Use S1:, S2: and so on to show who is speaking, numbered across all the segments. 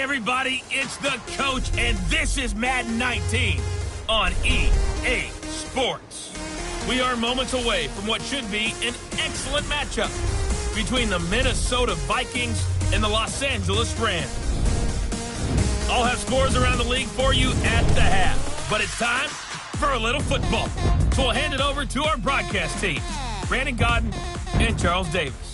S1: everybody, it's the coach, and this is Madden 19 on EA Sports. We are moments away from what should be an excellent matchup between the Minnesota Vikings and the Los Angeles Rams. I'll have scores around the league for you at the half, but it's time for a little football. So we'll hand it over to our broadcast team, Brandon Godden and Charles Davis.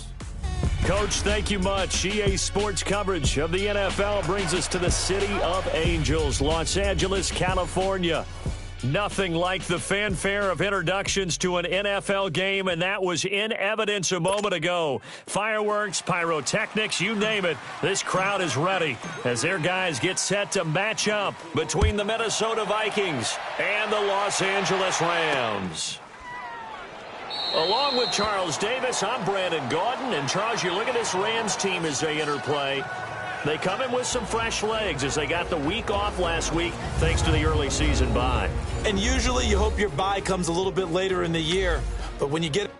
S2: Coach, thank you much. EA Sports coverage of the NFL brings us to the City of Angels, Los Angeles, California. Nothing like the fanfare of introductions to an NFL game, and that was in evidence a moment ago. Fireworks, pyrotechnics, you name it. This crowd is ready as their guys get set to match up between the Minnesota Vikings and the Los Angeles Rams. Along with Charles Davis, I'm Brandon Gaudin. And Charles, you look at this Rams team as they interplay. They come in with some fresh legs as they got the week off last week thanks to the early season bye.
S3: And usually you hope your bye comes a little bit later in the year. But when you get a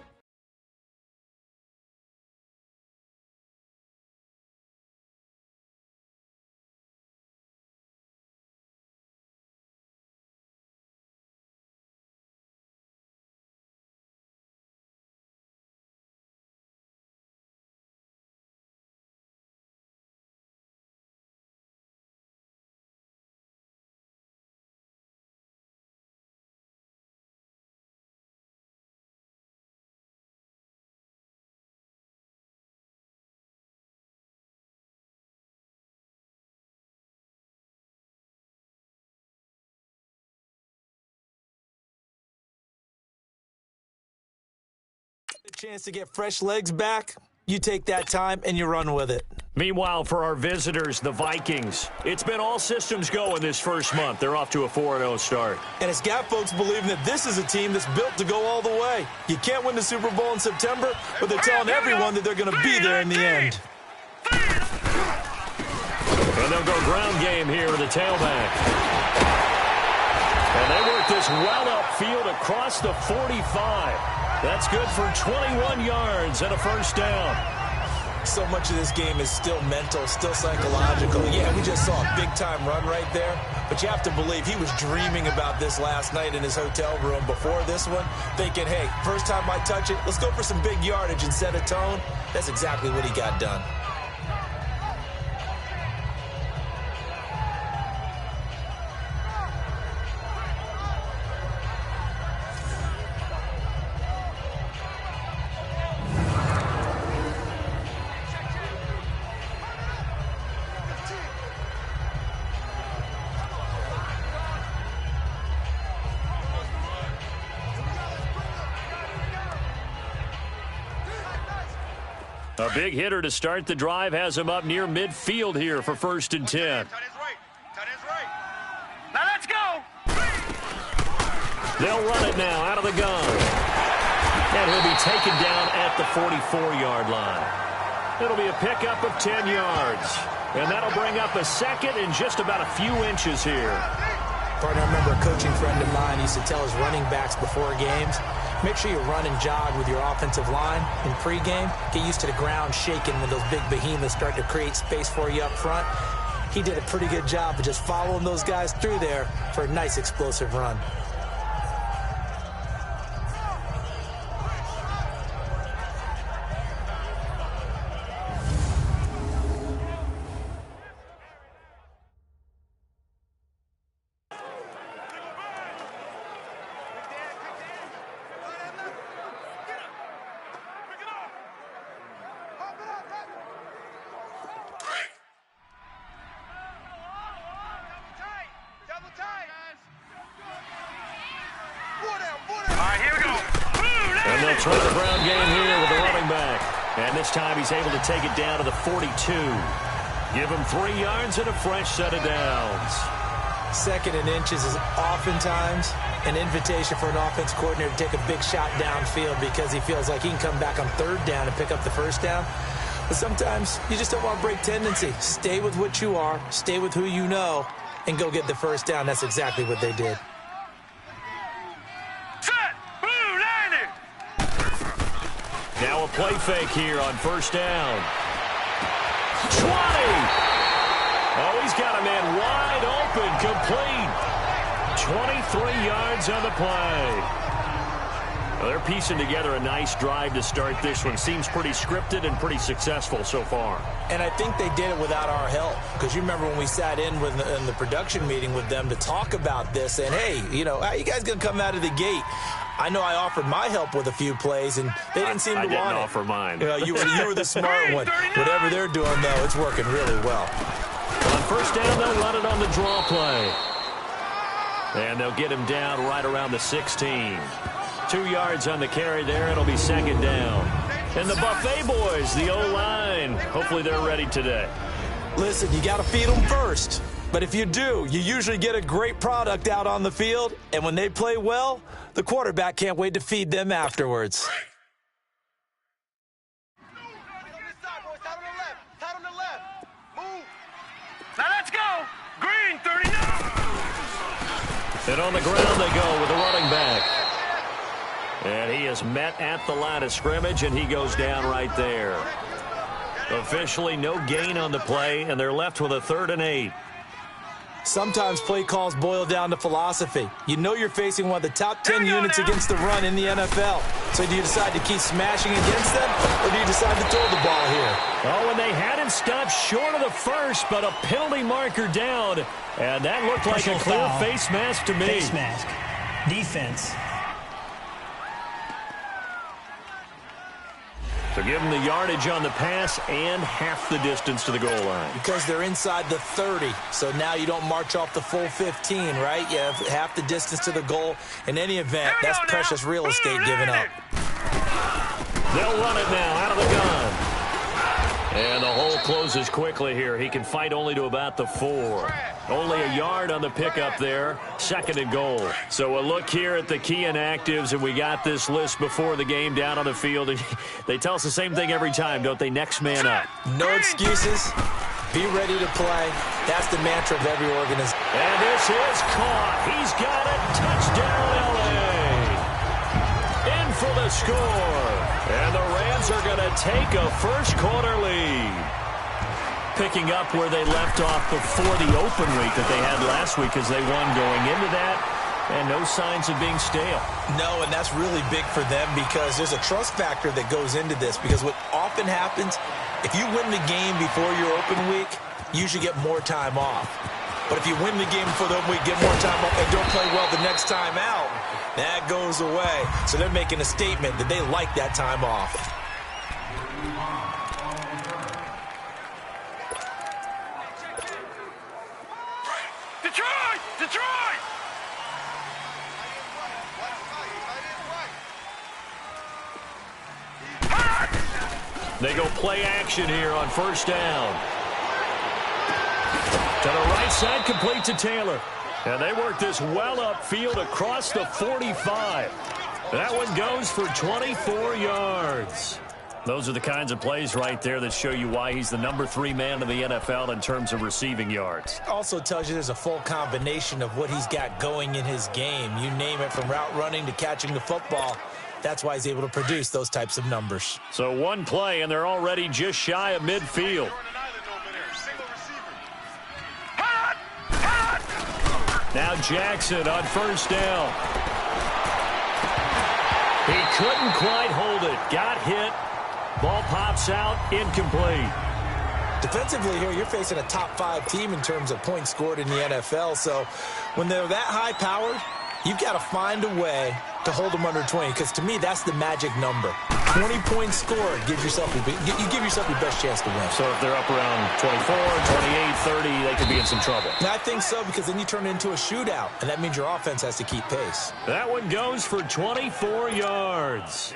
S3: chance to get fresh legs back, you take that time and you run with it.
S2: Meanwhile, for our visitors, the Vikings, it's been all systems go in this first month. They're off to a 4-0 start.
S3: And it's got folks believing that this is a team that's built to go all the way. You can't win the Super Bowl in September, but they're telling everyone that they're going to be there in the end.
S2: And they'll go ground game here with the tailback. And they work this well upfield across the 45. That's good for 21 yards and a first down.
S3: So much of this game is still mental, still psychological. Yeah, we just saw a big-time run right there, but you have to believe he was dreaming about this last night in his hotel room before this one, thinking, hey, first time I touch it, let's go for some big yardage and set a tone. That's exactly what he got done.
S2: A big hitter to start the drive has him up near midfield here for 1st and 10.
S4: Now let's go.
S2: They'll run it now out of the gun. And he'll be taken down at the 44-yard line. It'll be a pickup of 10 yards. And that'll bring up a second and just about a few inches here.
S3: Partner, I remember a coaching friend of mine used to tell his running backs before games, make sure you run and jog with your offensive line in pregame. Get used to the ground shaking when those big behemoths start to create space for you up front. He did a pretty good job of just following those guys through there for a nice explosive run.
S2: Try the ground game here with the running back. And this time he's able to take it down to the 42. Give him 3 yards and a fresh set of downs. 2nd and inches is oftentimes an invitation for an offense coordinator to take a big shot downfield because he feels like he can come back on 3rd down and pick up the first down. But sometimes you just don't want to break tendency. Stay with what you are, stay with who you know, and go get the first down. That's exactly what they did. Now a play fake here on 1st down. 20! Oh, he's He's got a man wide open, complete. 23 yards on the play. Well, they're piecing together a nice drive to start this one. Seems pretty scripted and pretty successful so far.
S3: And I think they did it without our help. Because you remember when we sat in the production meeting with them to talk about this, and hey, you know, how you guys going to come out of the gate? I know I offered my help with a few plays, and they didn't seem to want it. I didn't
S2: offer mine.
S3: You know, you were the smart one. Whatever they're doing, though, it's working really well.
S2: On first down, they'll run it on the draw play. And they'll get him down right around the 16. 2 yards on the carry there. It'll be second down. And the Buffet boys, the O-line, hopefully they're ready today.
S3: Listen, you got to feed them first. But if you do, you usually get a great product out on the field. And when they play well, the quarterback can't wait to feed them afterwards.
S1: Now let's go. Green, 39.
S2: And on the ground they go with the running back. And he is met at the line of scrimmage, and he goes down right there. Officially no gain on the play, and they're left with a 3rd and 8.
S3: Sometimes play calls boil down to philosophy. You know you're facing one of the top 10 units against the run in the NFL. So do you decide to keep smashing against them, or do you decide to throw the ball here?
S2: Oh, and they had him stopped short of the first, but a penalty marker down. And that looked like a clear face mask to me.
S4: Face mask. Defense.
S2: So give them the yardage on the pass and half the distance to the goal line.
S3: Because they're inside the 30, so now you don't march off the full 15, right? You have half the distance to the goal. In any event, that's precious real estate given up.
S2: They'll run it now out of the gun. And the hole closes quickly here. He can fight only to about the 4. Only a yard on the pickup there. 2nd and goal. So a look here at the key inactives, and we got this list before the game down on the field. And they tell us the same thing every time, don't they? Next man up.
S3: No excuses. Be ready to play. That's the mantra of every organization.
S2: And this is caught. He's got it. Touchdown, L.A. In for the score. And the Rams are going to take a first-quarter lead. Picking up where they left off before the open week that they had last week as they won going into that. And no signs of being stale.
S3: No, and that's really big for them because there's a trust factor that goes into this. Because what often happens, if you win the game before your open week, you usually get more time off. But if you win the game before the open week, get more time off, and don't play well the next time out, that goes away. So they're making a statement that they like that time off.
S1: Detroit!
S2: They go play action here on first down. To the right side, complete to Taylor. And they work this well upfield across the 45. That one goes for 24 yards. Those are the kinds of plays right there that show you why he's the number 3 man in the NFL in terms of receiving yards.
S3: Also tells you there's a full combination of what he's got going in his game. You name it, from route running to catching the football. That's why he's able to produce those types of numbers.
S2: So one play, and they're already just shy of midfield. Now Jackson on first down. He couldn't quite hold it. Got hit. Ball pops out, incomplete.
S3: Defensively here, you're facing a top 5 team in terms of points scored in the NFL. So when they're that high-powered, you've got to find a way to hold them under 20. Because to me, that's the magic number. 20 points scored, you give yourself your best chance to win.
S2: So if they're up around 24, 28, 30, they could be in some trouble.
S3: And I think so, because then you turn it into a shootout, and that means your offense has to keep pace.
S2: That one goes for 24 yards.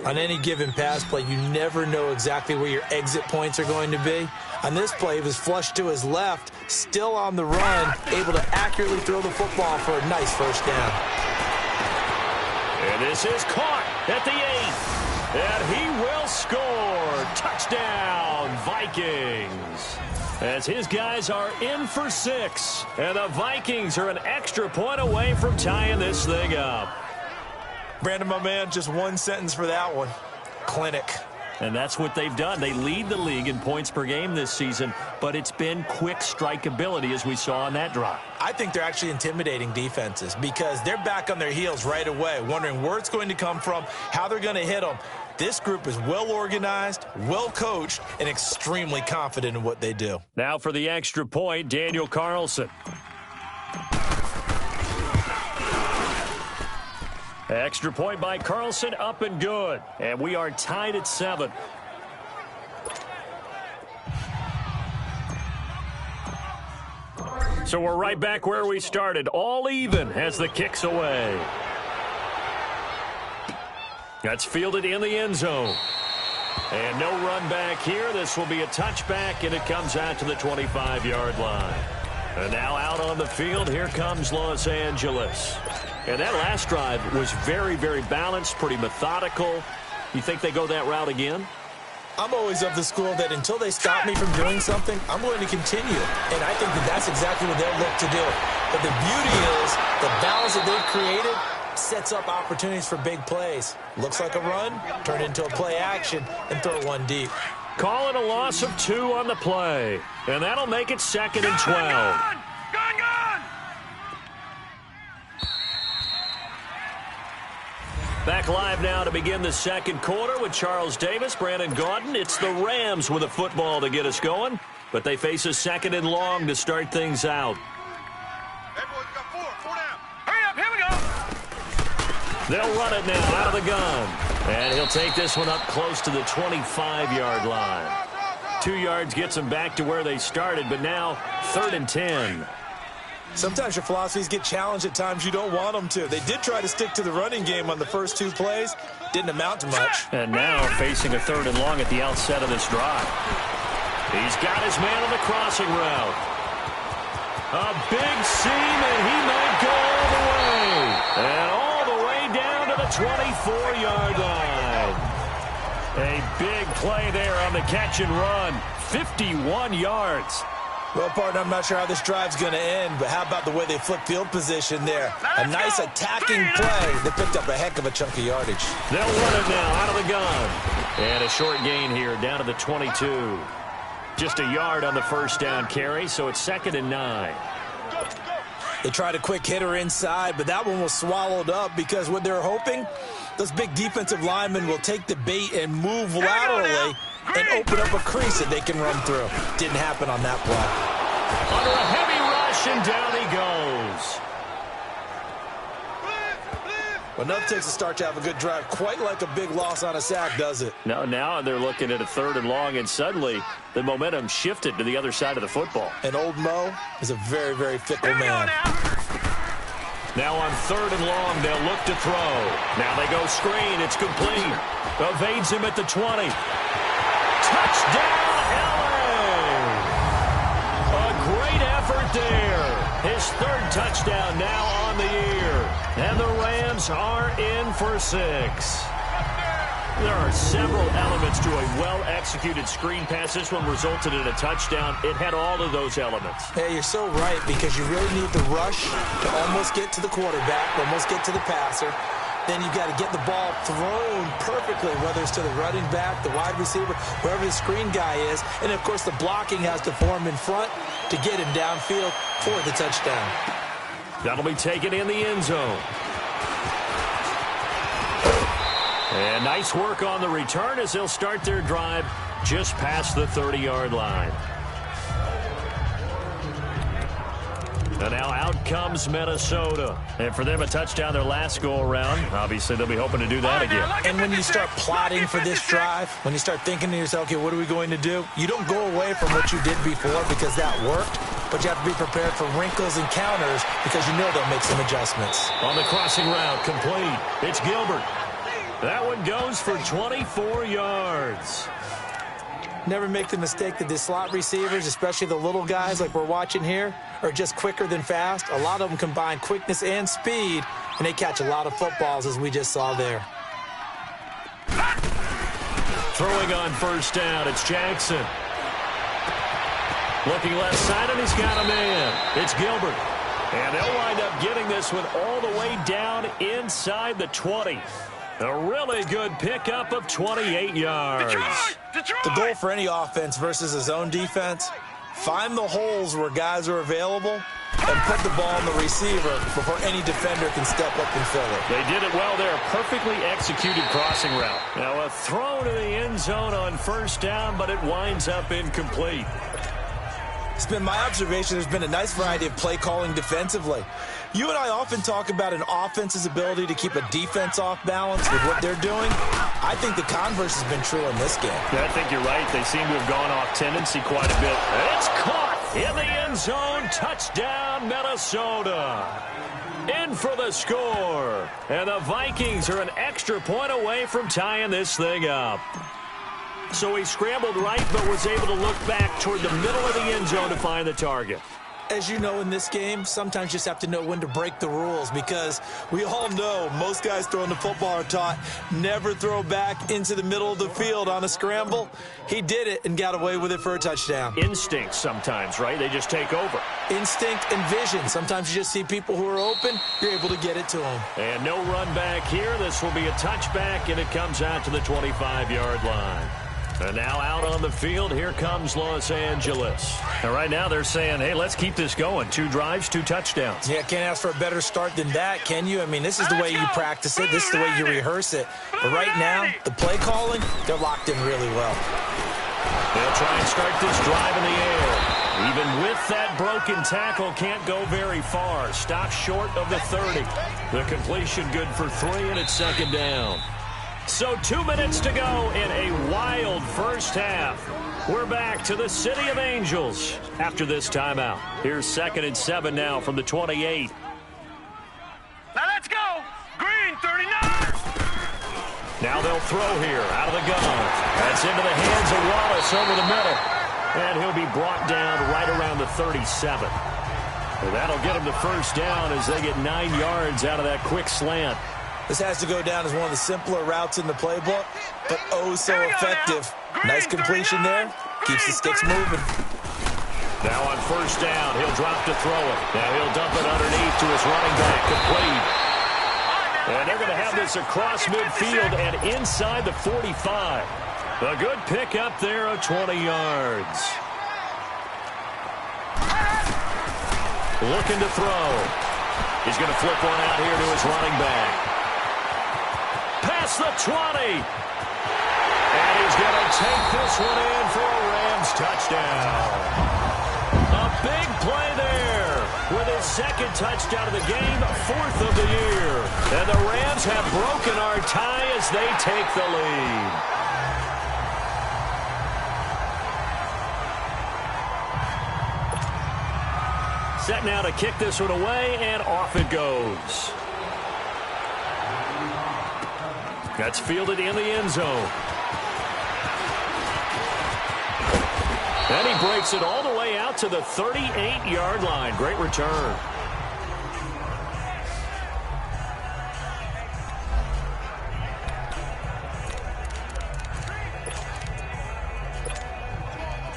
S3: On any given pass play, you never know exactly where your exit points are going to be. On this play, he was flushed to his left, still on the run, able to accurately throw the football for a nice first down.
S2: And this is caught at the 8. And he will score. Touchdown, Vikings. As his guys are in for 6. And the Vikings are an extra point away from tying this thing up.
S3: Brandon, my man, just one sentence for that one. Clinic.
S2: And that's what they've done. They lead the league in points per game this season, but it's been quick strikeability as we saw on that drive.
S3: I think they're actually intimidating defenses because they're back on their heels right away, wondering where it's going to come from, how they're going to hit them. This group is well organized, well coached, and extremely confident in what they do.
S2: Now for the extra point, Daniel Carlson. Extra point by Carlson, up and good. And we are tied at 7. So we're right back where we started, all even as the kick's away. That's fielded in the end zone. And no run back here. This will be a touchback, and it comes out to the 25-yard line. And now out on the field, here comes Los Angeles. And that last drive was very, very balanced, pretty methodical. You think they go that route again?
S3: I'm always of the school that until they stop me from doing something, I'm going to continue. And I think that that's exactly what they'll look to do. But the beauty is the balance that they've created sets up opportunities for big plays. Looks like a run, turn it into a play action, and throw one deep.
S2: Call it a loss of 2 on the play. And that'll make it 2nd and 12.
S1: Gone!
S2: Back live now to begin the second quarter with Charles Davis, Brandon Gaudin. It's the Rams with a football to get us going, but they face a 2nd and long to start things out.
S1: Hey, boys, got 4 down. Hurry up, here we go.
S2: They'll run it now out of the gun, and he'll take this one up close to the 25-yard line. 2 yards gets them back to where they started, but now 3rd and 10.
S3: Sometimes your philosophies get challenged at times you don't want them to. They did try to stick to the running game on the first 2 plays. Didn't amount to much.
S2: And now facing a 3rd and long at the outset of this drive. He's got his man on the crossing route. A big seam, and he might go all the way. And all the way down to the 24-yard line. A big play there on the catch and run. 51 yards.
S3: Well, partner, I'm not sure how this drive's going to end, but how about the way they flip field position there? A nice attacking play. They picked up a heck of a chunk of yardage.
S2: They'll run it now out of the gun. And a short gain here down to the 22. Just a yard on the first down carry, so it's 2nd and 9.
S3: They tried a quick hitter inside, but that one was swallowed up because what they're hoping, those big defensive linemen will take the bait and move laterally and open up a crease that they can run through. Didn't happen on that play.
S2: Under a heavy rush, and down he goes.
S3: Well, enough takes a start to have a good drive. Quite like a big loss on a sack, does it?
S2: No, now they're looking at a 3rd and long, and suddenly the momentum shifted to the other side of the football.
S3: And old Mo is a very, very fickle man.
S2: Now on 3rd and long, they'll look to throw. Now they go screen. It's complete. Evades him at the 20. Touchdown, LA! A great effort there. His 3rd touchdown now on the year. And the Rams are in for 6. There are several elements to a well-executed screen pass. This one resulted in a touchdown. It had all of those elements.
S3: Yeah, you're so right, because you really need the rush to almost get to the quarterback, almost get to the passer. Then you've got to get the ball thrown perfectly, whether it's to the running back, the wide receiver, wherever the screen guy is. And, of course, the blocking has to form in front to get him downfield for the touchdown.
S2: That'll be taken in the end zone. And nice work on the return as they'll start their drive just past the 30-yard line. And now out comes Minnesota. And for them, a touchdown their last go-around. Obviously, they'll be hoping to do that again.
S3: And when you start plotting for this drive, when you start thinking to yourself, okay, what are we going to do? You don't go away from what you did before because that worked. But you have to be prepared for wrinkles and counters because you know they'll make some adjustments.
S2: On the crossing route, complete. It's Gilbert. That one goes for 24 yards.
S3: Never make the mistake that the slot receivers, especially the little guys like we're watching here, are just quicker than fast. A lot of them combine quickness and speed, and they catch a lot of footballs, as we just saw there.
S2: Throwing on first down, it's Jackson. Looking left side, and he's got a man. It's Gilbert. And they'll wind up getting this one all the way down inside the 20. A really good pickup of 28 yards.
S3: The goal for any offense versus a zone defense, find the holes where guys are available and put the ball on the receiver before any defender can step up and fill it.
S2: They did it well there. Perfectly executed crossing route. Now a throw to the end zone on first down, but it winds up incomplete.
S3: It's been my observation there's been a nice variety of play calling defensively. You and I often talk about an offense's ability to keep a defense off balance with what they're doing. I think the converse has been true in this game.
S2: Yeah, I think you're right. They seem to have gone off tendency quite a bit. It's caught in the end zone. Touchdown, Minnesota. In for the score. And the Vikings are an extra point away from tying this thing up. So he scrambled right, but was able to look back toward the middle of the end zone to find the target.
S3: As you know, in this game, sometimes you just have to know when to break the rules, because we all know most guys throwing the football are taught never throw back into the middle of the field on a scramble. He did it and got away with it for a touchdown.
S2: Instinct sometimes, right? They just take over.
S3: Instinct and vision. Sometimes you just see people who are open, you're able to get it to them.
S2: And no run back here. This will be a touchback, and it comes out to the 25-yard line. And now out on the field, here comes Los Angeles. And right now they're saying, hey, let's keep this going. 2 drives, 2 touchdowns.
S3: Yeah, can't ask for a better start than that, can you? I mean, this is the way you practice it. This is the way you rehearse it. But right now, the play calling, they're locked in really well.
S2: They'll try and start this drive in the air. Even with that broken tackle, can't go very far. Stop short of the 30. The completion good for 3, and it's second down. So 2 minutes to go in a wild first half. We're back to the City of Angels after this timeout. Here's 2nd and 7 now from the 28.
S1: Now let's go. Green, 39.
S2: Now they'll throw here out of the gun. That's into the hands of Wallace over the middle. And he'll be brought down right around the 37. And that'll get him the first down as they get 9 yards out of that quick slant.
S3: This has to go down as one of the simpler routes in the playbook, but oh so effective. Nice completion there. Keeps the sticks moving.
S2: Now on first down, he'll drop to throw it. Now he'll dump it underneath to his running back, complete. And they're going to have this across midfield and inside the 45. A good pick up there of 20 yards. Looking to throw. He's going to flip one out here to his running back. Past the 20. And he's going to take this one in for a Rams touchdown. A big play there with his 2nd touchdown of the game, 4th of the year. And the Rams have broken our tie as they take the lead. Set now to kick this one away, and off it goes. That's fielded in the end zone. And he breaks it all the way out to the 38-yard line. Great return.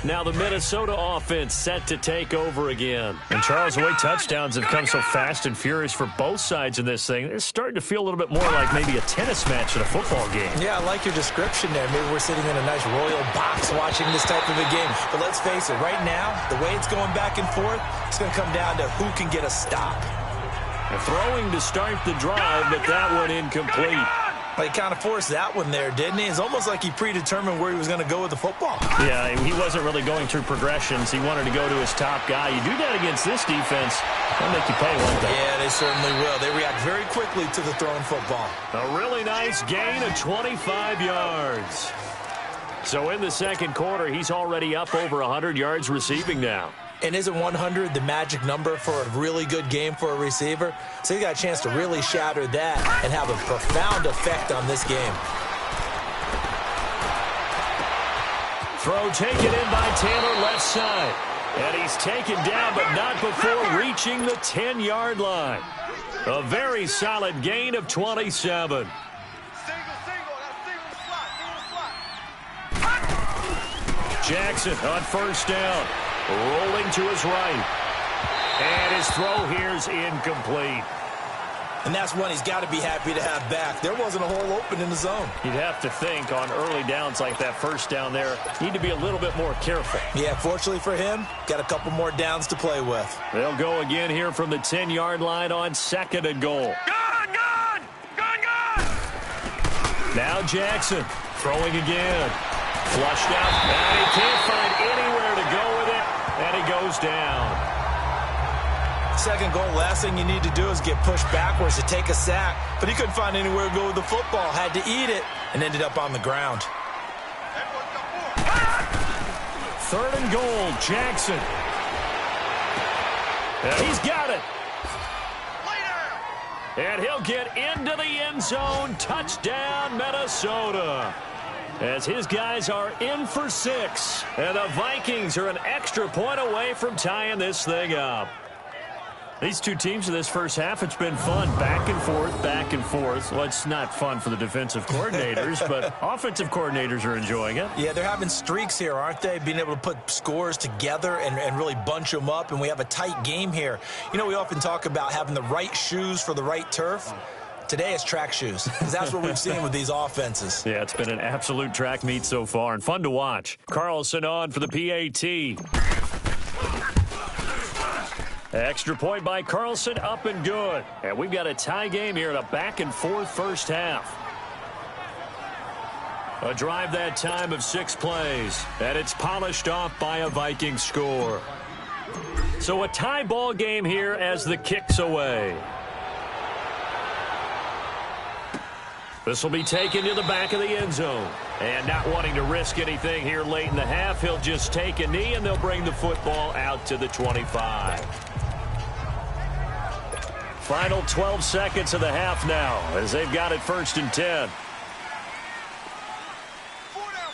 S2: Now the Minnesota offense set to take over again. And Charles, the way touchdowns have come so fast and furious for both sides in this thing, it's starting to feel a little bit more like maybe a tennis match in a football game.
S3: Yeah, I like your description there. Maybe we're sitting in a nice royal box watching this type of a game. But let's face it, right now, the way it's going back and forth, it's going to come down to who can get a stop.
S2: Throwing to start the drive, but that one incomplete.
S3: He kind of forced that one there, didn't he? It's almost like he predetermined where he was going to go with the football.
S2: Yeah, he wasn't really going through progressions. He wanted to go to his top guy. You do that against this defense, they'll make you pay, won't they?
S3: Yeah, they certainly will. They react very quickly to the throwing football.
S2: A really nice gain of 25 yards. So in the second quarter, he's already up over 100 yards receiving now.
S3: And isn't 100 the magic number for a really good game for a receiver? So he got a chance to really shatter that and have a profound effect on this game.
S2: Throw taken in by Taylor left side. And he's taken down, but not before reaching the 10-yard line. A very solid gain of 27. Jackson on first down. Rolling to his right. And his throw here is incomplete.
S3: And that's one he's got to be happy to have back. There wasn't a hole open in the zone.
S2: You'd have to think on early downs like that first down there, need to be a little bit more careful.
S3: Yeah, fortunately for him, got a couple more downs to play with.
S2: They'll go again here from the 10-yard line on 2nd and goal.
S1: Gone!
S2: Now Jackson throwing again. Flushed out. And he can't find anywhere to go with it. And he goes down.
S3: Second goal, last thing you need to do is get pushed backwards to take a sack. But he couldn't find anywhere to go with the football. Had to eat it and ended up on the ground.
S2: 3rd and goal, Jackson. And he's got it. And he'll get into the end zone. Touchdown, Minnesota. As his guys are in for 6. And the Vikings are an extra point away from tying this thing up. These two teams in this first half, it's been fun. Back and forth, back and forth. Well, it's not fun for the defensive coordinators, but offensive coordinators are enjoying it.
S3: Yeah, they're having streaks here, aren't they? Being able to put scores together and really bunch them up, and we have a tight game here. You know, we often talk about having the right shoes for the right turf. Today it's track shoes, because that's what we've seen with these offenses.
S2: Yeah, it's been an absolute track meet so far, and fun to watch. Carlson on for the PAT. Extra point by Carlson, up and good. And we've got a tie game here in a back-and-forth first half. A drive that time of 6 plays, and it's polished off by a Viking score. So a tie ball game here as the kick's away. This will be taken to the back of the end zone. And not wanting to risk anything here late in the half, he'll just take a knee, and they'll bring the football out to the 25. Final 12 seconds of the half now as they've got it 1st and 10.
S1: 4 down.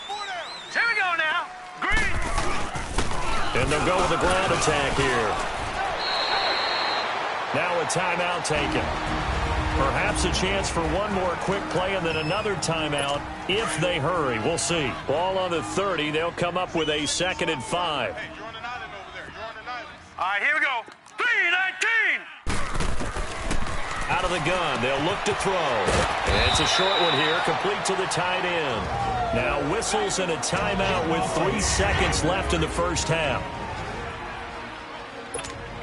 S1: Here we go now. Green.
S2: And they'll go with the ground attack here. Now a timeout taken. Perhaps a chance for one more quick play and then another timeout if they hurry. We'll see. Ball on the 30. They'll come up with a 2nd and 5.
S1: Hey, join the island over there. Join the island. All right, here we go. 3-19.
S2: Out of the gun, they'll look to throw. And it's a short one here, complete to the tight end. Now whistles and a timeout with 3 seconds left in the first half.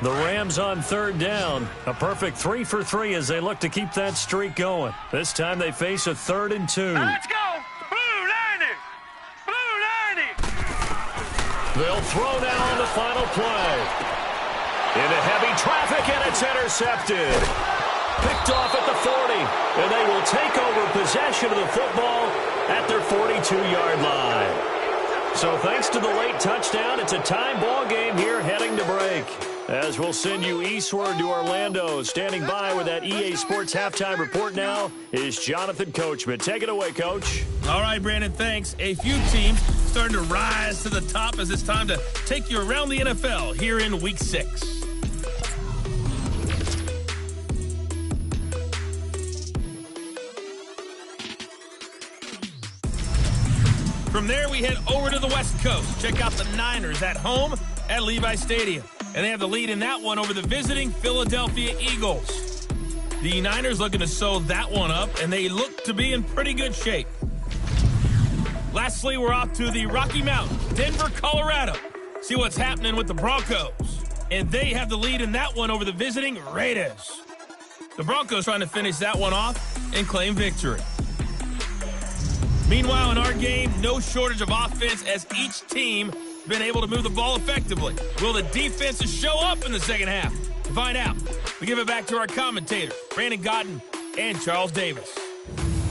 S2: The Rams on 3rd down. A perfect 3 for 3 as they look to keep that streak going. This time they face a 3rd and 2.
S1: Let's go. Blue 90. Blue 90.
S2: They'll throw now on the final play. Into heavy traffic, and it's intercepted. Picked off at the 40, and they will take over possession of the football at their 42-yard line. So thanks to the late touchdown, it's a tie ball game here heading to break. As we'll send you eastward to Orlando. Standing by with that EA Sports Halftime Report now is Jonathan Coachman. Take it away, Coach.
S1: All right, Brandon, thanks. A few teams starting to rise to the top as it's time to take you around the NFL here in Week 6. From there, we head over to the West Coast. Check out the Niners at home at Levi Stadium. And they have the lead in that one over the visiting Philadelphia Eagles. The Niners looking to sew that one up, and they look to be in pretty good shape. Lastly, we're off to the Rocky Mountains, Denver, Colorado. See what's happening with the Broncos. And they have the lead in that one over the visiting Raiders. The Broncos trying to finish that one off and claim victory. Meanwhile, in our game, no shortage of offense as each team been able to move the ball effectively. Will the defenses show up in the second half? To find out, we give it back to our commentators, Brandon Godden and Charles Davis.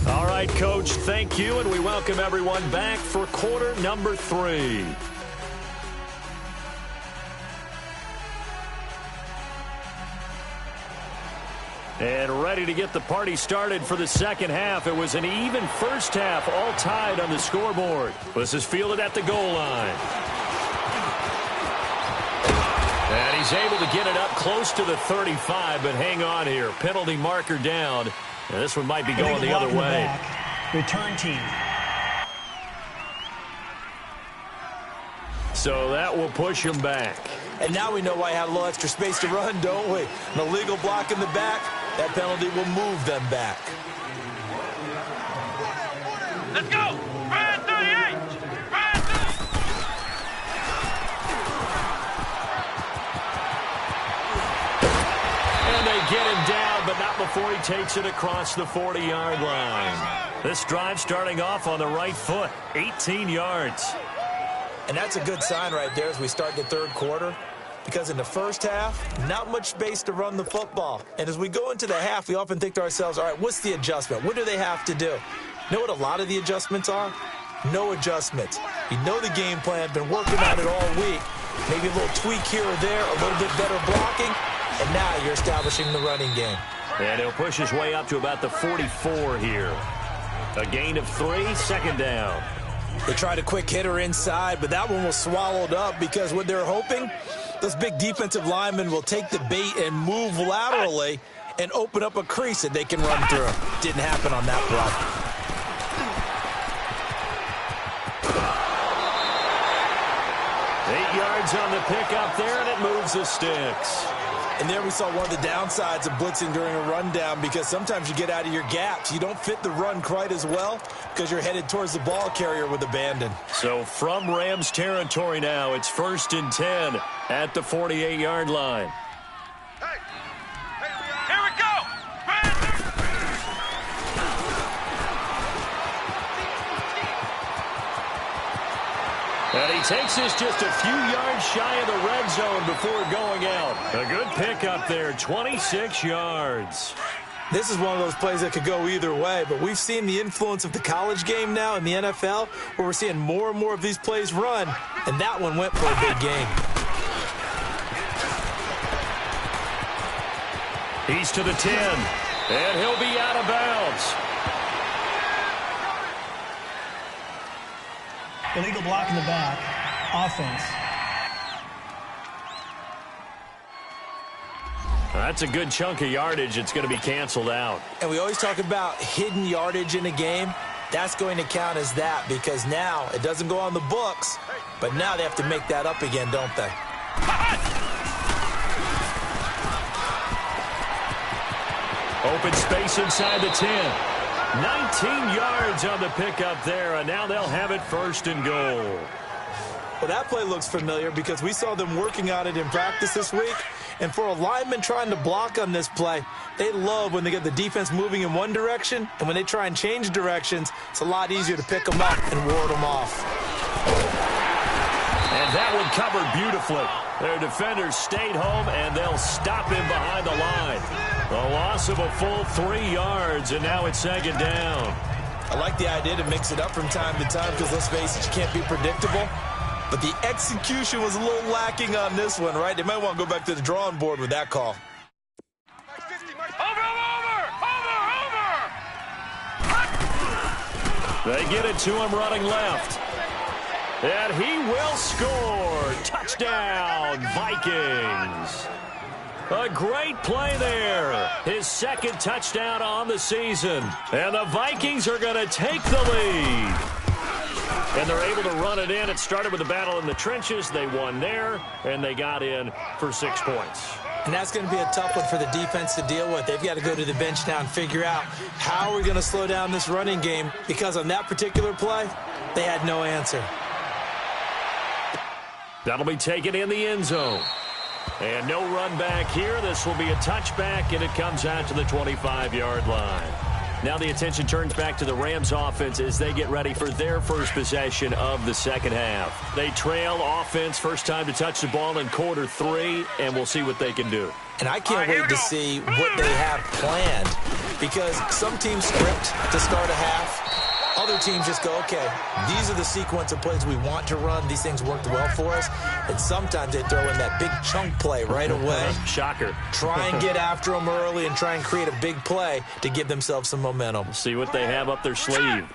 S2: All right, Coach, thank you, and we welcome everyone back for quarter number 3. And ready to get the party started for the second half. It was an even first half, all tied on the scoreboard. This is fielded at the goal line. And he's able to get it up close to the 35, but hang on here. Penalty marker down. And this one might be going the other way.
S4: Return team.
S2: So that will push him back.
S3: And now we know why I had a little extra space to run, don't we? An illegal block in the back.
S5: That penalty will move them back.
S1: Let's go! Ryan 38! Ryan 38!
S2: And they get him down, but not before he takes it across the 40-yard line. This drive starting off on the right foot, 18 yards.
S5: And that's a good sign right there as we start the third quarter. Because in the first half, not much space to run the football. And as we go into the half, we often think to ourselves, all right, what's the adjustment? What do they have to do? You know what a lot of the adjustments are? No adjustments. You know the game plan, been working on it all week. Maybe a little tweak here or there, a little bit better blocking, and now you're establishing the running game.
S2: And he'll push his way up to about the 44 here. A gain of 3, second down.
S5: They tried a quick hitter inside, but that one was swallowed up because what they're hoping, those big defensive linemen will take the bait and move laterally and open up a crease that they can run through. Didn't happen on that play.
S2: 8 yards on the pickup there, and it moves the sticks.
S5: And there we saw one of the downsides of blitzing during a rundown because sometimes you get out of your gaps. You don't fit the run quite as well because you're headed towards the ball carrier with abandon.
S2: So from Rams territory now, it's 1st and 10 at the 48-yard line.
S1: Here we go!
S2: And he takes this just a few yards shy of the red zone before going out. A good pickup there, 26 yards.
S5: This is one of those plays that could go either way, but we've seen the influence of the college game now in the NFL where we're seeing more and more of these plays run, and that one went for a big gain.
S2: He's to the 10, and he'll be out of bounds.
S4: Illegal block in the back. Offense.
S2: That's a good chunk of yardage. It's going to be canceled out.
S5: And we always talk about hidden yardage in a game. That's going to count as that because now it doesn't go on the books, but now they have to make that up again, don't they?
S2: Open space inside the 10. 19 yards on the pickup there, and now they'll have it 1st and goal.
S5: Well, that play looks familiar because we saw them working on it in practice this week. And for a lineman trying to block on this play, they love when they get the defense moving in one direction, and when they try and change directions, it's a lot easier to pick them up and ward them off.
S2: And that one covered beautifully. Their defenders stayed home, and they'll stop him behind the line. A loss of a full 3 yards, and now it's 2nd down.
S5: I like the idea to mix it up from time to time because, let's face it, you can't be predictable. But the execution was a little lacking on this one, right? They might want to go back to the drawing board with that call.
S1: Over!
S2: They get it to him running left. And he will score. Touchdown, Vikings. A great play there. His 2nd touchdown on the season. And the Vikings are going to take the lead. And they're able to run it in. It started with a battle in the trenches. They won there, and they got in for 6 points.
S5: And that's going to be a tough one for the defense to deal with. They've got to go to the bench now and figure out how are we going to slow down this running game, because on that particular play, they had no answer.
S2: That'll be taken in the end zone. And no run back here. This will be a touchback, and it comes out to the 25-yard line. Now the attention turns back to the Rams offense as they get ready for their first possession of the second half. They trail offense, first time to touch the ball in quarter 3, and we'll see what they can do.
S5: And I can't wait to see what they have planned, because some teams script to start a half. Other teams just go, okay, these are the sequence of plays we want to run. These things worked well for us. And sometimes they throw in that big chunk play right away.
S2: Shocker.
S5: Try and get after them early and try and create a big play to give themselves some momentum.
S2: See what they have up their sleeve.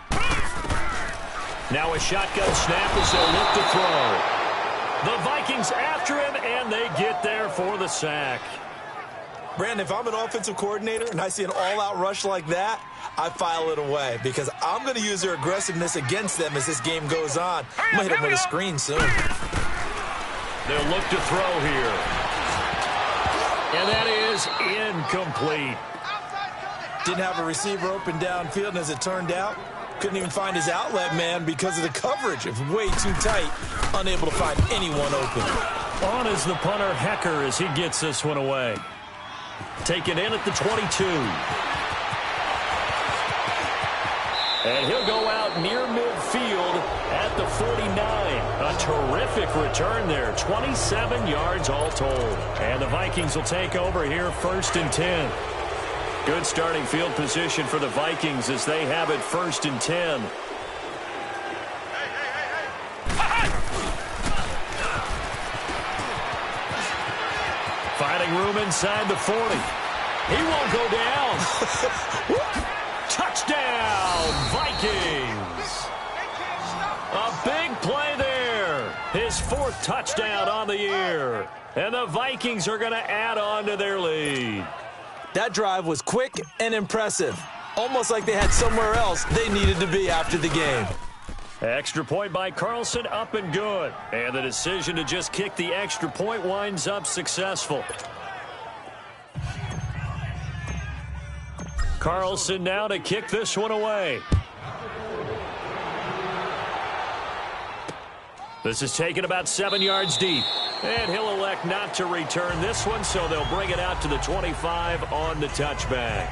S2: Now a shotgun snap as they'll look to throw. The Vikings after him, and they get there for the sack.
S5: Brandon, if I'm an offensive coordinator and I see an all-out rush like that, I file it away because I'm going to use their aggressiveness against them as this game goes on. I'm going to hit them with a screen soon.
S2: They'll look to throw here. And that is incomplete.
S5: Didn't have a receiver open downfield, and as it turned out, couldn't even find his outlet man because of the coverage. It was way too tight, unable to find anyone open.
S2: On is the punter, Hecker, as he gets this one away. Taken in at the 22. And he'll go out near midfield at the 49. A terrific return there. 27 yards all told. And the Vikings will take over here 1st and 10. Good starting field position for the Vikings as they have it 1st and 10. Finding room inside the 40. He won't go down. Touchdown, Vikings. A big play there. His 4th touchdown on the year. And the Vikings are going to add on to their lead.
S5: That drive was quick and impressive. Almost like they had somewhere else they needed to be after the game.
S2: Extra point by Carlson, up and good. And the decision to just kick the extra point winds up successful. Carlson now to kick this one away. This is taken about 7 yards deep. And he'll elect not to return this one, so they'll bring it out to the 25 on the touchback.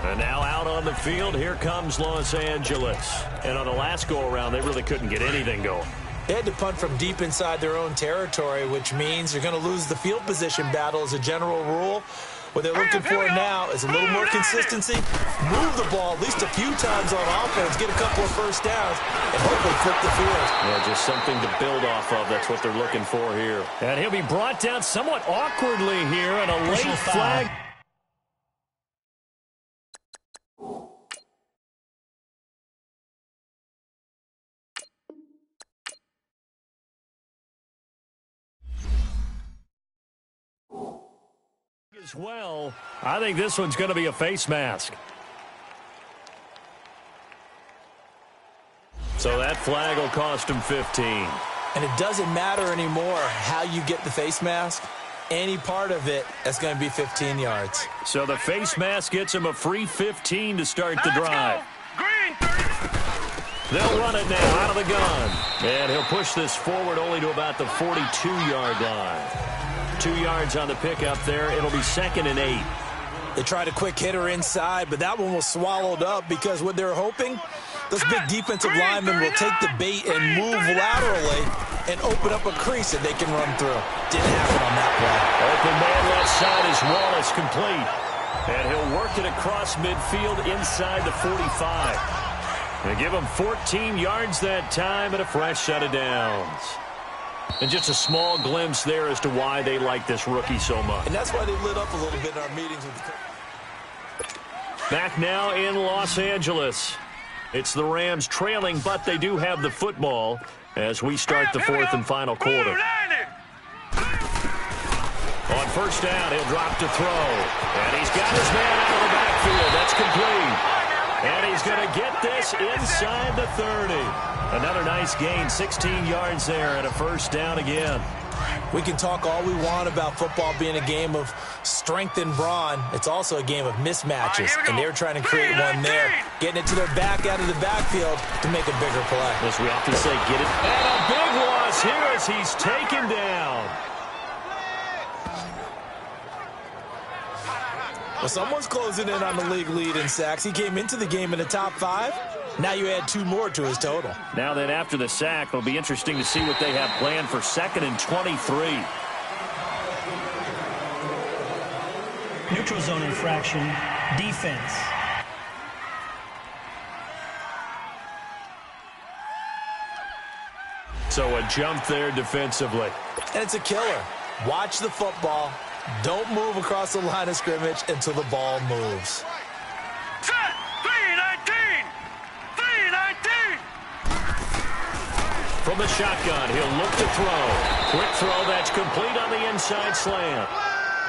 S2: And now out on the field, here comes Los Angeles. And on the last go-around, they really couldn't get anything going.
S5: They had to punt from deep inside their own territory, which means you're going to lose the field position battle as a general rule. What they're looking for now is a little more consistency, move the ball at least a few times on offense, get a couple of first downs, and hopefully flip the field.
S2: Yeah, just something to build off of. That's what they're looking for here. And he'll be brought down somewhat awkwardly here on a late flag. As well, I think this one's going to be a face mask. So that flag will cost him 15.
S5: And it doesn't matter anymore how you get the face mask. Any part of it, that's going to be 15 yards.
S2: So the face mask gets him a free 15 to start the drive. They'll run it now out of the gun. And he'll push this forward only to about the 42-yard line. 2 yards on the pickup there. It'll be 2nd and 8.
S5: They tried a quick hitter inside, but that one was swallowed up because what they're hoping, those big defensive linemen will take the bait and move laterally and open up a crease that they can run through. Didn't happen on that play.
S2: Open man left side is Wallace, complete. And he'll work it across midfield inside the 45. They give him 14 yards that time and a fresh set of downs. And just a small glimpse there as to why they like this rookie so much.
S5: And that's why they lit up a little bit in our meetings with the
S2: Back now in Los Angeles. It's the Rams trailing, but they do have the football as we start the 4th and final quarter. On 1st down, he'll drop to throw. And he's got his man out of the backfield. That's complete. And he's going to get this inside the 30. Another nice gain, 16 yards there and a 1st down again.
S5: We can talk all we want about football being a game of strength and brawn. It's also a game of mismatches, and they're trying to create one there. Getting it to their back out of the backfield to make a bigger play.
S2: As we often say, get it. And a big loss here as he's taken down.
S5: Well, someone's closing in on the league lead in sacks. He came into the game in the top 5. Now you add 2 more to his total.
S2: Now then, after the sack, it'll be interesting to see what they have planned for 2nd and 23.
S4: Neutral zone infraction, defense.
S2: So a jump there defensively.
S5: And it's a killer. Watch the football. Don't move across the line of scrimmage until the ball moves.
S6: Set! 3-19! 3-19!
S2: From the shotgun, he'll look to throw. Quick throw, that's complete on the inside slant.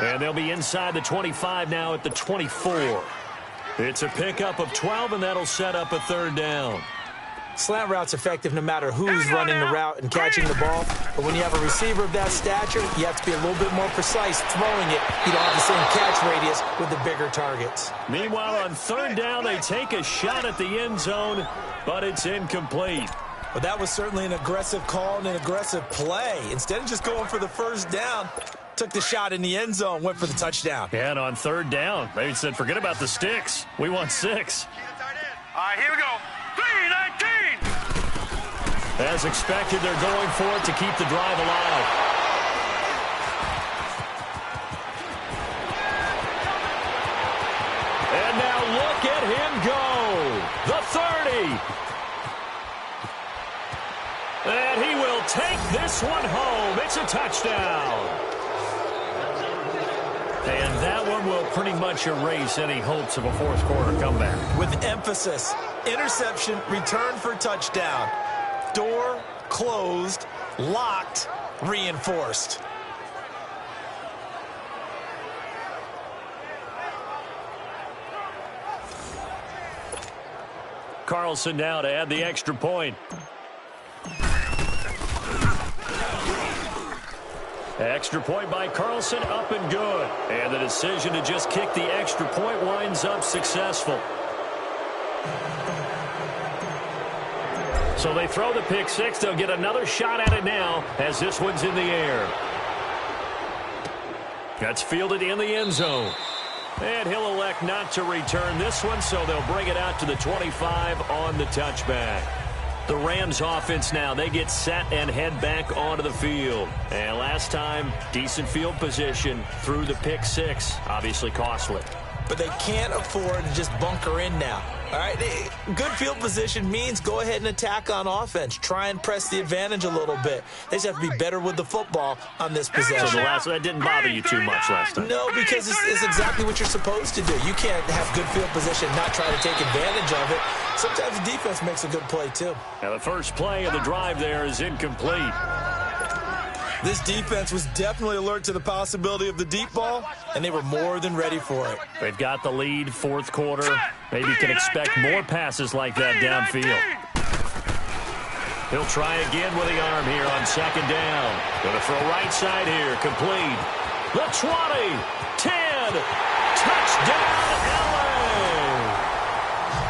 S2: And they'll be inside the 25 now at the 24. It's a pickup of 12, and that'll set up a 3rd down.
S5: Slant route's effective no matter who's running the route and catching the ball. But when you have a receiver of that stature, you have to be a little bit more precise throwing it. You don't have the same catch radius with the bigger targets.
S2: Meanwhile, on third down, they take a shot at the end zone, but it's incomplete.
S5: But that was certainly an aggressive call and an aggressive play. Instead of just going for the first down, took the shot in the end zone, went for the touchdown.
S2: Yeah, and on third down, they said, forget about the sticks. We want 6.
S6: All right, here we go. 3-19.
S2: As expected, they're going for it to keep the drive alive. And now look at him go. The 30. And he will take this one home. It's a touchdown. And that one will pretty much erase any hopes of a fourth quarter comeback.
S5: With emphasis, interception, return for touchdown. Door closed, locked, reinforced.
S2: Carlson now to add the extra point. Extra point by Carlson, up and good. And the decision to just kick the extra point winds up successful. So they throw the pick six. They'll get another shot at it now as this one's in the air. That's fielded in the end zone. And he'll elect not to return this one, so they'll bring it out to the 25 on the touchback. The Rams offense now, they get set and head back onto the field. And last time, decent field position through the pick six, obviously costly.
S5: But they can't afford to just bunker in now. All right, good field position means go ahead and attack on offense. Try and press the advantage a little bit. They just have to be better with the football on this possession.
S2: So that didn't bother you too much last time?
S5: No, because it's exactly what you're supposed to do. You can't have good field position and not try to take advantage of it. Sometimes the defense makes a good play, too.
S2: Now, the first play of the drive there is incomplete.
S5: This defense was definitely alert to the possibility of the deep ball, and they were more than ready for it.
S2: They've got the lead, fourth quarter. Maybe can expect more passes like that downfield. He'll try again with the arm here on second down. Going to throw right side here, complete. The 20, 10, touchdown LA.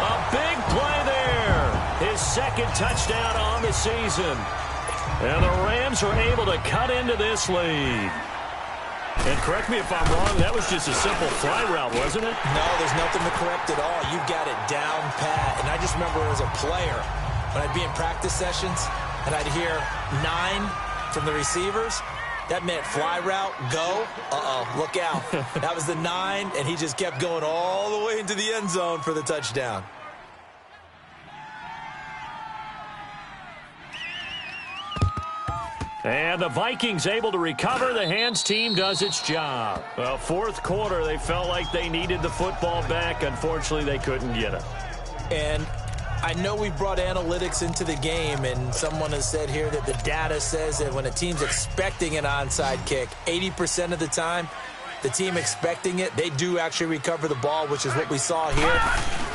S2: A big play there. His second touchdown on the season. And the Rams are able to cut into this lead. And correct me if I'm wrong, that was just a simple fly route, wasn't it?
S5: No, there's nothing to correct at all. You've got it down pat. And I just remember as a player, when I'd be in practice sessions, and I'd hear 9 from the receivers, that meant fly route, go, look out. That was the 9, and he just kept going all the way into the end zone for the touchdown.
S2: And the Vikings able to recover. The hands team does its job. Well, fourth quarter, they felt like they needed the football back. Unfortunately, they couldn't get it.
S5: And I know we brought analytics into the game, and someone has said here that the data says that when a team's expecting an onside kick, 80% of the time, the team expecting it, they do actually recover the ball, which is what we saw here.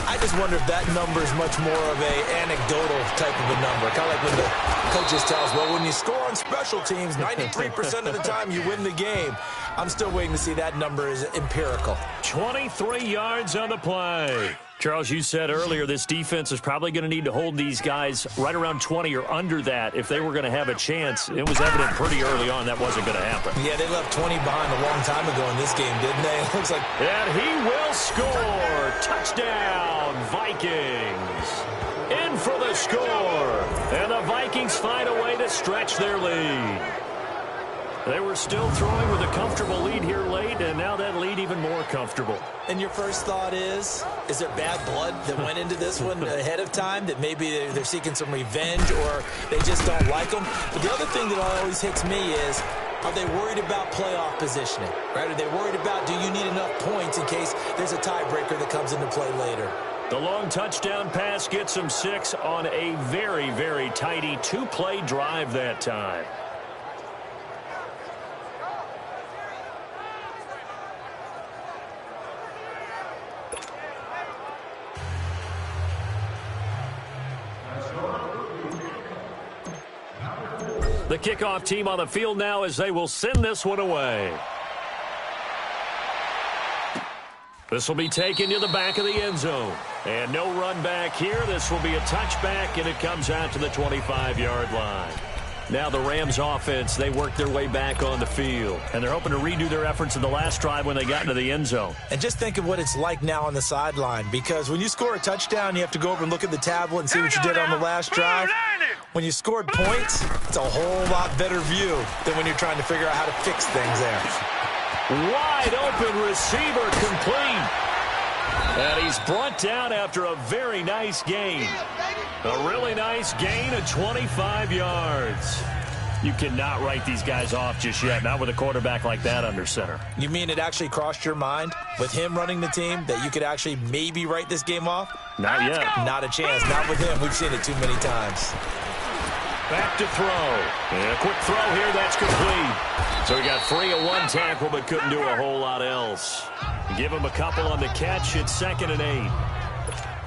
S5: I just wonder if that number is much more of a anecdotal type of a number. Kind of like when the coaches tell us, well, when you score on special teams, 93% of the time you win the game. I'm still waiting to see that number is empirical.
S2: 23 yards on the play. Charles, you said earlier this defense is probably going to need to hold these guys right around 20 or under that if they were going to have a chance. It was evident pretty early on that wasn't going to happen.
S5: Yeah, they left 20 behind a long time ago in this game, didn't they? It looks like...
S2: And he will score. Touchdown, Vikings. In for the score. And the Vikings find a way to stretch their lead. They were still throwing with a comfortable lead here late, and now that lead even more comfortable.
S5: And your first thought is there bad blood that went into this one ahead of time, that maybe they're seeking some revenge or they just don't like them? But the other thing that always hits me is, are they worried about playoff positioning? Right? Are they worried about, do you need enough points in case there's a tiebreaker that comes into play later?
S2: The long touchdown pass gets them 6 on a very, very tidy 2-play drive that time. The kickoff team on the field now as they will send this one away. This will be taken to the back of the end zone. And no run back here. This will be a touchback, and it comes out to the 25-yard line. Now the Rams offense, they work their way back on the field. And they're hoping to redo their efforts in the last drive when they got into the end zone.
S5: And just think of what it's like now on the sideline. Because when you score a touchdown, you have to go over and look at the tablet and see what you did on the last drive. When you scored points, it's a whole lot better view than when you're trying to figure out how to fix things there.
S2: Wide open receiver complete. And he's brought down after a very nice gain. A really nice gain of 25 yards. You cannot write these guys off just yet, not with a quarterback like that under center.
S5: You mean it actually crossed your mind with him running the team that you could actually maybe write this game off?
S2: Not yet.
S5: Not a chance. Not with him. We've seen it too many times.
S2: Back to throw. And a quick throw here. That's complete. So he got free of one tackle but couldn't do a whole lot else. Give him a couple on the catch. It's 2nd and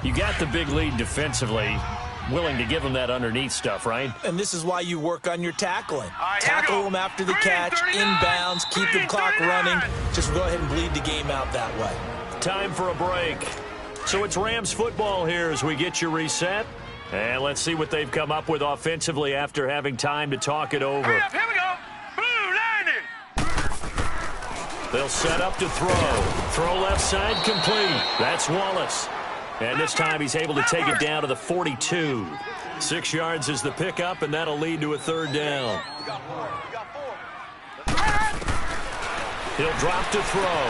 S2: 8. You got the big lead defensively. Willing to give him that underneath stuff, right?
S5: And this is why you work on your tackling. Tackle them after the catch, inbounds, keep the clock running. Just go ahead and bleed the game out that way.
S2: Time for a break. So it's Rams football here as we get you reset. And let's see what they've come up with offensively after having time to talk it over.
S6: Hurry up, here we go. Blue landing.
S2: They'll set up to throw. Throw left side complete. That's Wallace. And this time he's able to take it down to the 42. 6 yards is the pickup, and that'll lead to a 3rd down. He'll drop to throw.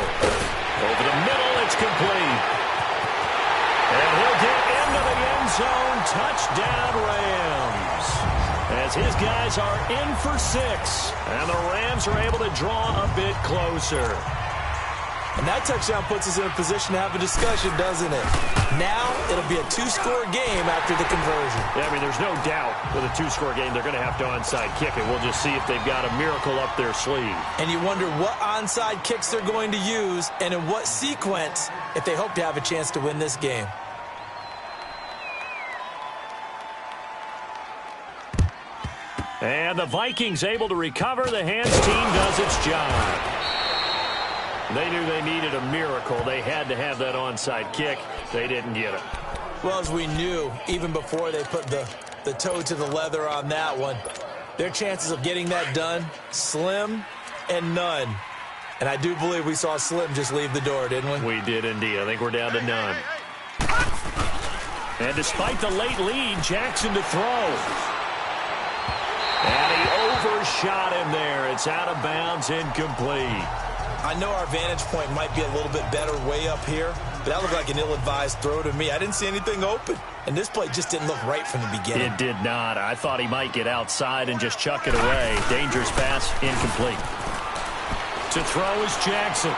S2: Over the middle, it's complete. And he'll get into the end zone. Touchdown, Rams. As his guys are in for 6. And the Rams are able to draw a bit closer.
S5: And that touchdown puts us in a position to have a discussion, doesn't it? Now it'll be a 2-score game after the conversion.
S2: Yeah, I mean, there's no doubt with a 2-score game they're going to have to onside kick it. We'll just see if they've got a miracle up their sleeve.
S5: And you wonder what onside kicks they're going to use and in what sequence if they hope to have a chance to win this game.
S2: And the Vikings able to recover. The hands team does its job. They knew they needed a miracle. They had to have that onside kick. They didn't get it.
S5: Well, as we knew, even before they put the toe to the leather on that one, their chances of getting that done, slim and none. And I do believe we saw Slim just leave the door, didn't we?
S2: We did indeed. I think we're down to none. And despite the late lead, Jackson to throw. And he overshot him there. It's out of bounds, incomplete.
S5: I know our vantage point might be a little bit better way up here, but that looked like an ill-advised throw to me. I didn't see anything open, and this play just didn't look right from the beginning.
S2: It did not. I thought he might get outside and just chuck it away. Dangerous pass, incomplete. To throw is Jackson.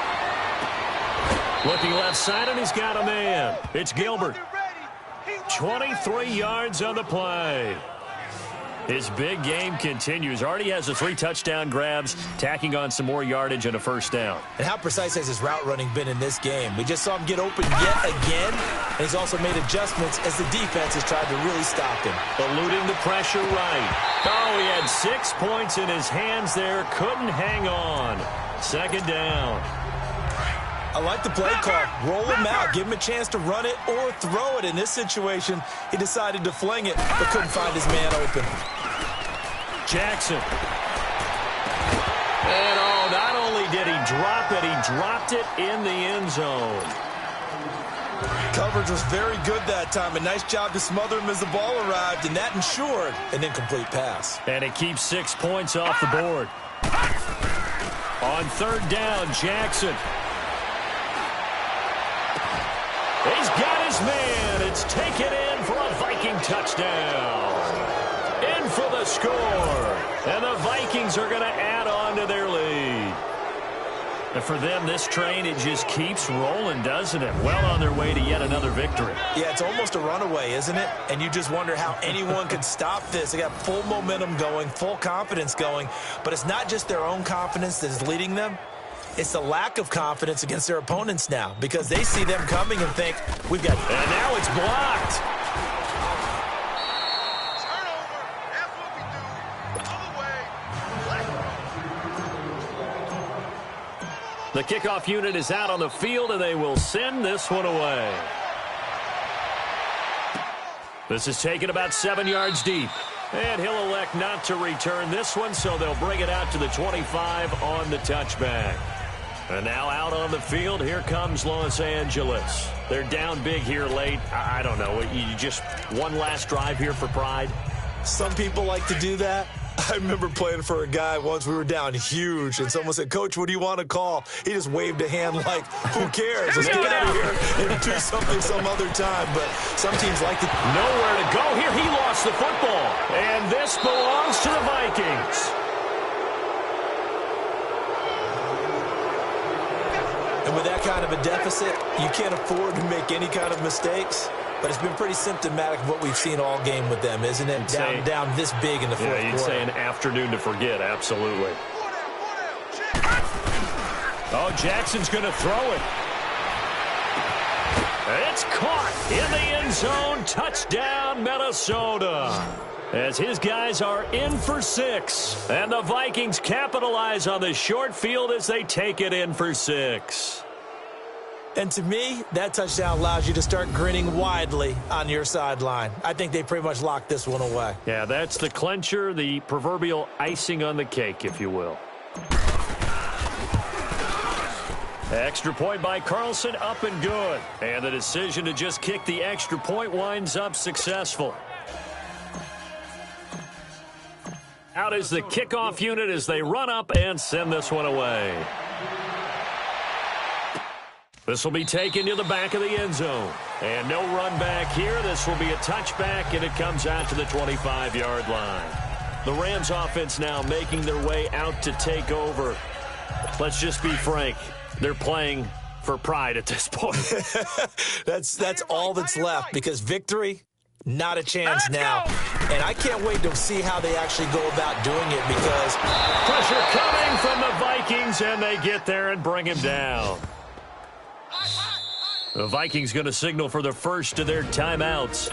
S2: Looking left side, and he's got a man. It's Gilbert. 23 yards on the play. His big game continues. Already has the 3 touchdown grabs, tacking on some more yardage and a 1st down.
S5: And how precise has his route running been in this game? We just saw him get open yet again, and he's also made adjustments as the defense has tried to really stop him.
S2: Eluding the pressure right. Oh, he had 6 points in his hands there. Couldn't hang on. 2nd down.
S5: I like the play call. Roll him out. Give him a chance to run it or throw it. In this situation, he decided to fling it, but couldn't find his man open.
S2: Jackson. And not only did he drop it, he dropped it in the end zone.
S5: Coverage was very good that time. A nice job to smother him as the ball arrived, and that ensured an incomplete pass.
S2: And it keeps 6 points off the board. On 3rd down, Jackson. He's got his man. It's taken in for a Viking touchdown. In for the score. And the Vikings are going to add on to their lead. And for them, this train, it just keeps rolling, doesn't it? Well on their way to yet another victory.
S5: Yeah, it's almost a runaway, isn't it? And you just wonder how anyone could stop this. They got full momentum going, full confidence going. But it's not just their own confidence that is leading them. It's the lack of confidence against their opponents now because they see them coming and think, we've got...
S2: And now it's blocked. The kickoff unit is out on the field, and they will send this one away. This is taken about 7 yards deep. And he'll elect not to return this one, so they'll bring it out to the 25 on the touchback. And now out on the field, here comes Los Angeles. They're down big here late. I don't know. You just one last drive here for pride?
S5: Some people like to do that. I remember playing for a guy once. We were down huge, and someone said, "Coach, what do you want to call?" He just waved a hand like, "Who cares? Let's get out of here and do something some other time." But some teams like to.
S2: Nowhere to go here. He lost the football. And this belongs to the Vikings.
S5: And with that kind of a deficit, you can't afford to make any kind of mistakes. But it's been pretty symptomatic of what we've seen all game with them, isn't it? Down this big in the fourth quarter.
S2: Yeah, you'd say an afternoon to forget, absolutely. Oh, Jackson's going to throw it. It's caught in the end zone. Touchdown, Minnesota. As his guys are in for 6. And the Vikings capitalize on the short field as they take it in for 6.
S5: And to me, that touchdown allows you to start grinning widely on your sideline. I think they pretty much locked this one away.
S2: Yeah, that's the clincher, the proverbial icing on the cake, if you will. Extra point by Carlson, up and good. And the decision to just kick the extra point winds up successful. Out is the kickoff unit as they run up and send this one away. This will be taken to the back of the end zone. And no run back here. This will be a touchback, and it comes out to the 25-yard line. The Rams offense now making their way out to take over. Let's just be frank. They're playing for pride at this point.
S5: That's all that's left, because victory, not a chance now. And I can't wait to see how they actually go about doing it, because
S2: pressure coming from the Vikings, and they get there and bring him down. The Vikings going to signal for the first of their timeouts.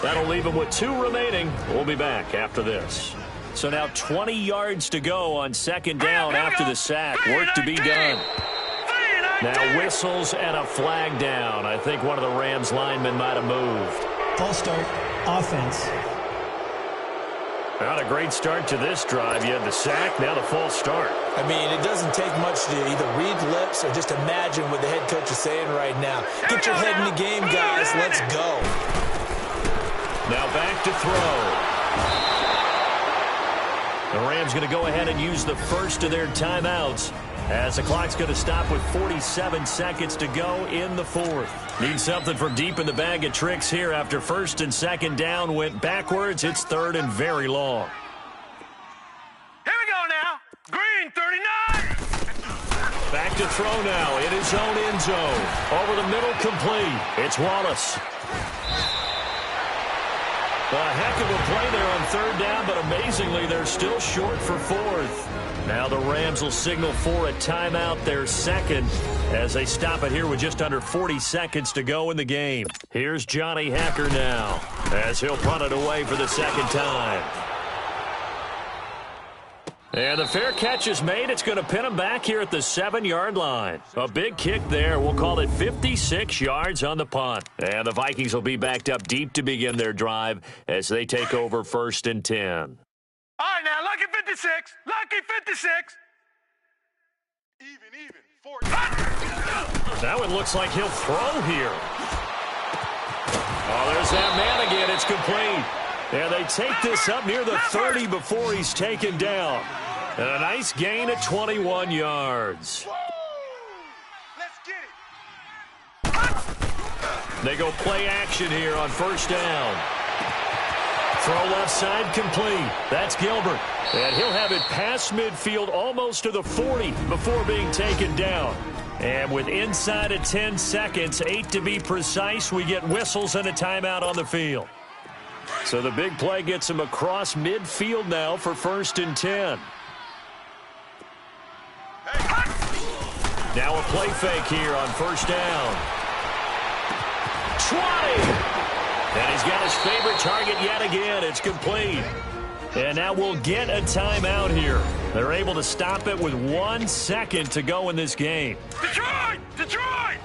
S2: That'll leave them with 2 remaining. We'll be back after this. So now 20 yards to go on second down after the sack. Work to be done. Now whistles and a flag down. I think one of the Rams linemen might have moved.
S4: False start, offense.
S2: Not a great start to this drive. You had the sack, now the false start.
S5: I mean, it doesn't take much to either read lips or just imagine what the head coach is saying right now. Get your head in the game, guys. Let's go.
S2: Now back to throw. The Rams going to go ahead and use the first of their timeouts, as the clock's going to stop with 47 seconds to go in the fourth. Need something from deep in the bag of tricks here after first and second down went backwards. It's third and very long.
S6: Here we go now. Green 39.
S2: Back to throw now in his own end zone. Over the middle, complete. It's Wallace. A heck of a play there on third down, but amazingly, they're still short for fourth. Now the Rams will signal for a timeout, their second, as they stop it here with just under 40 seconds to go in the game. Here's Johnny Hacker now, as he'll punt it away for the second time. And the fair catch is made. It's going to pin him back here at the 7-yard line. A big kick there. We'll call it 56 yards on the punt. And the Vikings will be backed up deep to begin their drive as they take over first and 10.
S6: All right, now, lucky 56. Lucky 56. Even. 40.
S2: Now it looks like he'll throw here. Oh, there's that man again. It's complete. And they take this up near the 30 before he's taken down. And a nice gain at 21 yards.
S6: Let's get it.
S2: They go play action here on first down. Throw left side complete. That's Gilbert. And he'll have it past midfield almost to the 40 before being taken down. And with inside of 10 seconds, 8 to be precise, we get whistles and a timeout on the field. So the big play gets him across midfield now for first and 10. Now a play fake here on first down. 20! And he's got his favorite target yet again. It's complete. And now we'll get a timeout here. They're able to stop it with 1 second to go in this game.
S6: Detroit! Detroit!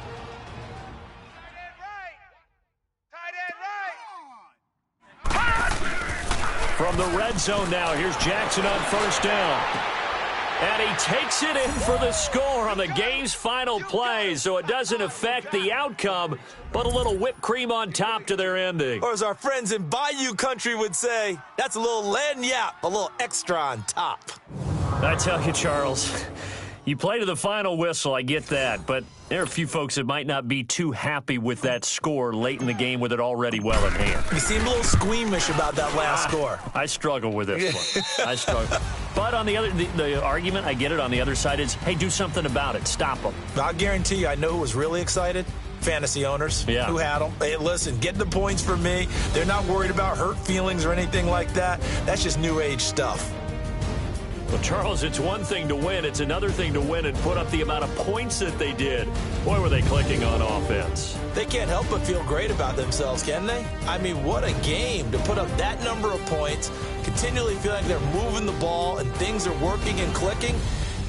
S2: From the red zone now, here's Jackson on first down. And he takes it in for the score on the game's final play, so it doesn't affect the outcome, but a little whipped cream on top to their ending.
S5: Or as our friends in Bayou Country would say, that's a little lagniappe, a little extra on top.
S2: I tell you, Charles, you play to the final whistle, I get that, but there are a few folks that might not be too happy with that score late in the game with it already well in hand.
S5: You seem a little squeamish about that last score.
S2: I struggle with this one. I struggle. But on the argument, I get it, on the other side is, hey, do something about it. Stop them.
S5: I'll guarantee you, I know who was really excited. Fantasy owners who had them. Hey, listen, get the points for me. They're not worried about hurt feelings or anything like that. That's just new age stuff.
S2: Well, Charles, it's one thing to win. It's another thing to win and put up the amount of points that they did. Boy, were they clicking on offense.
S5: They can't help but feel great about themselves, can they? I mean, what a game to put up that number of points, continually feel like they're moving the ball and things are working and clicking.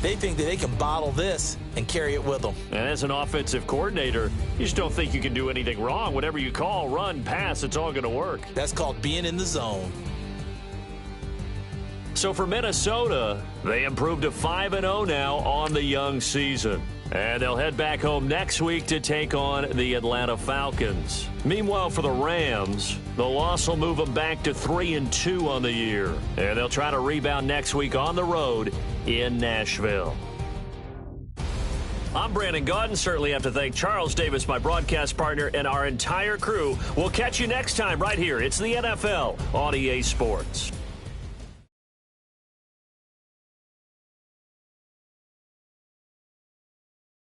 S5: They think that they can bottle this and carry it with them.
S2: And as an offensive coordinator, you just don't think you can do anything wrong. Whatever you call, run, pass, it's all going to work.
S5: That's called being in the zone.
S2: So for Minnesota, they improved to 5-0 now on the young season. And they'll head back home next week to take on the Atlanta Falcons. Meanwhile, for the Rams, the loss will move them back to 3-2 on the year. And they'll try to rebound next week on the road in Nashville. I'm Brandon Gaudin. Certainly have to thank Charles Davis, my broadcast partner, and our entire crew. We'll catch you next time right here. It's the NFL on EA Sports.